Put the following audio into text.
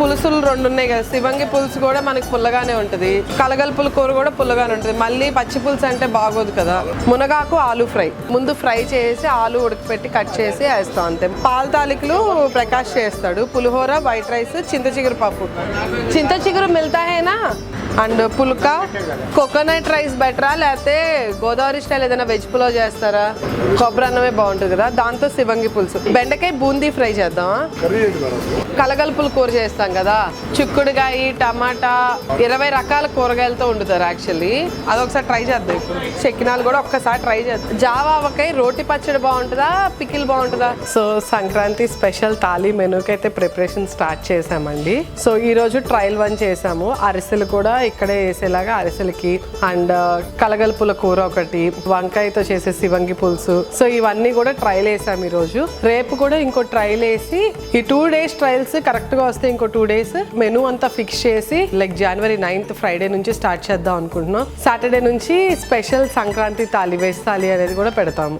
పులుసులు 2 ఉన్నాయి కదా, శివంగి పులుసు కూడా మనకి పుల్లగానే ఉంటుంది, కలగలుపుల కూర కూడా పుల్లగానే ఉంటుంది. మళ్ళీ పచ్చి పులుసు అంటే బాగోదు కదా. మునగాకు ఆలు ఫ్రై ముందు ఫ్రై చేసి ఆలు ఉడకపెట్టి కట్ చేసి వేస్తాం అంతే. పాల తాలికలు ప్రకాష్ చేస్తాడు, పులిహోర, వైట్ రైస్, చింత చిగురు పప్పు. చింత చిగురు మిల్తాహేనా అండ్ పుల్కా. కోకోనట్ రైస్ బెటరా లేకపోతే గోదావరి స్టైల్ ఏదైనా వెజ్ పులావ్ చేస్తారా? కొబ్బరి అన్నమే బాగుంటుంది కదా, దాంతో శివంగి పులుసు. బెండకాయ బూందీ ఫ్రై చేద్దామా? కలగలుపుల కూర చేస్తాం కదా, చిక్కుడుగాయ, టమాటా, 20 రకాల కూరగాయలతో వండుతారు యాక్చువల్లీ. అదొకసారి ట్రై చేద్దాం. ఇప్పుడు చెక్కినాలు కూడా ఒక్కసారి ట్రై చేద్దాం. జావా ఆవకాయ రోటి పచ్చడి బాగుంటుందా, పికిల్ బాగుంటుందా? సో సంక్రాంతి స్పెషల్ థాలీ మెనూకి అయితే ప్రిపరేషన్ స్టార్ట్ చేసామండి. సో ఈరోజు ట్రయల్ 1 చేసాము. అరిసెలు కూడా ఇక్కడే వేసేలాగా అరిసెలకి, అండ్ కలగలుపుల కూర ఒకటి, వంకాయతో చేసే శివంగి పులుసు. సో ఇవన్నీ కూడా ట్రయల్ వేసాము ఈరోజు. రేపు కూడా ఇంకో ట్రయల్ వేసి ఈ 2 days ట్రయల్స్ కరెక్ట్ గా వస్తే ఇంకో 2 days మెనూ అంతా ఫిక్స్ చేసి లైక్ January 9th ఫ్రైడే నుంచి స్టార్ట్ చేద్దాం అనుకుంటున్నాం. సాటర్డే నుంచి స్పెషల్ సంక్రాంతి థాలీ, వెజ్ థాలీ అనేది కూడా పెడతాము.